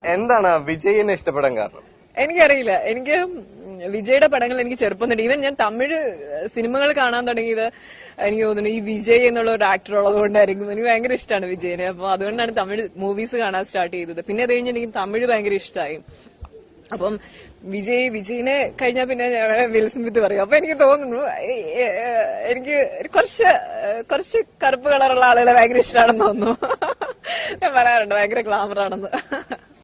എന്താണ് വിജയിനെ ഇഷ്ടപ്പെടാൻ കാരണം? എനിക്കറിയില്ല. എനിക്ക് വിജയുടെ പടങ്ങൾ എനിക്ക് ചെറുപ്പം തൊട്ട്, ഈവൻ ഞാൻ തമിഴ് സിനിമകൾ കാണാൻ തുടങ്ങിയത് എനിക്ക് തോന്നുന്നു ഈ വിജയ് എന്നുള്ള ഒരു ആക്ടർ ഉള്ളത് കൊണ്ടായിരിക്കും. എനിക്ക് ഭയങ്കര ഇഷ്ടമാണ് വിജയനെ. അപ്പൊ അതുകൊണ്ടാണ് തമിഴ് മൂവീസ് കാണാൻ സ്റ്റാർട്ട് ചെയ്തത്. പിന്നെ അത് കഴിഞ്ഞ് എനിക്ക് തമിഴ് ഭയങ്കര ഇഷ്ടമായി. അപ്പം വിജയിനെ കഴിഞ്ഞാൽ പിന്നെ വിൽ സ്മിത്ത് പറയും. അപ്പൊ എനിക്ക് തോന്നുന്നു എനിക്ക് കുറച്ച് കറുപ്പ് കളറുള്ള ആളുകളെ ഭയങ്കര ഇഷ്ടമാണെന്ന് തോന്നുന്നു. ഞാൻ പറയാറുണ്ട് ഭയങ്കര ഗ്ലാമർ ആണെന്ന്.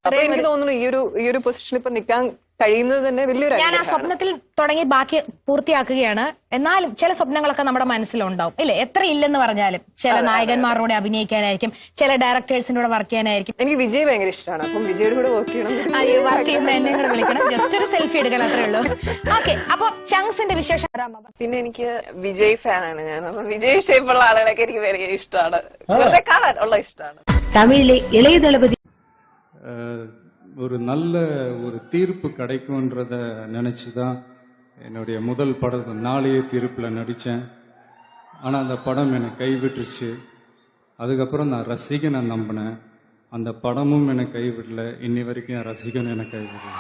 അപ്പൊ എനിക്ക് തോന്നുന്നു ഈ ഒരു പൊസിഷനിൽ ഇപ്പൊ നിൽക്കാൻ കഴിയുന്നത് തന്നെ വലിയൊരു. ഞാൻ ആ സ്വപ്നത്തിൽ തുടങ്ങി ബാക്കി പൂർത്തിയാക്കുകയാണ്. എന്നാലും ചില സ്വപ്നങ്ങളൊക്കെ നമ്മുടെ മനസ്സിലുണ്ടാവും ഇല്ലേ? എത്ര ഇല്ലെന്ന് പറഞ്ഞാലും ചില നായകന്മാരുടെ അഭിനയിക്കാനായിരിക്കും, ചില ഡയറക്ടേഴ്സിന്റെ കൂടെ വർക്ക് ചെയ്യാനായിരിക്കും. എനിക്ക് വിജയ് ഭയങ്കര ഇഷ്ടമാണ്. അപ്പം വിജയുടെ കൂടെ വർക്ക് ചെയ്യണം. വർക്ക് ചെയ്യുമ്പോൾ എന്നെ കൂടെ വിളിക്കണം. ജസ്റ്റ് ഒരു സെൽഫി എടുക്കാൻ അത്രേ ഉള്ളൂ. ഓക്കെ, അപ്പൊ ചങ്സിന്റെ വിശേഷം. പിന്നെ എനിക്ക് വിജയ് ഫാനാണ് ഞാൻ. അപ്പൊ വിജയ് ഷേപ്പുള്ള ആളുകളൊക്കെ എനിക്ക് ഭയങ്കര ഇഷ്ടമാണ്. വെറുതെ കാണാൻ ഉള്ള ഇഷ്ടമാണ്. തമിഴിലെ ഇളയ ദളപതി ஒரு நல்ல ஒரு தீர்ப்பு கிடைக்கும்ன்றத நினச்சி தான் என்னுடைய முதல் படத்தை நாளைய தீர்ப்பில் நடித்தேன். ஆனால் அந்த படம் என்னை கைவிட்டுருச்சு. அதுக்கப்புறம் நான் ரசிகனை நம்பினேன். அந்த படமும் என்னை கைவிடல. இன்னி வரைக்கும் என் ரசிகன் என்னை கைவிடல.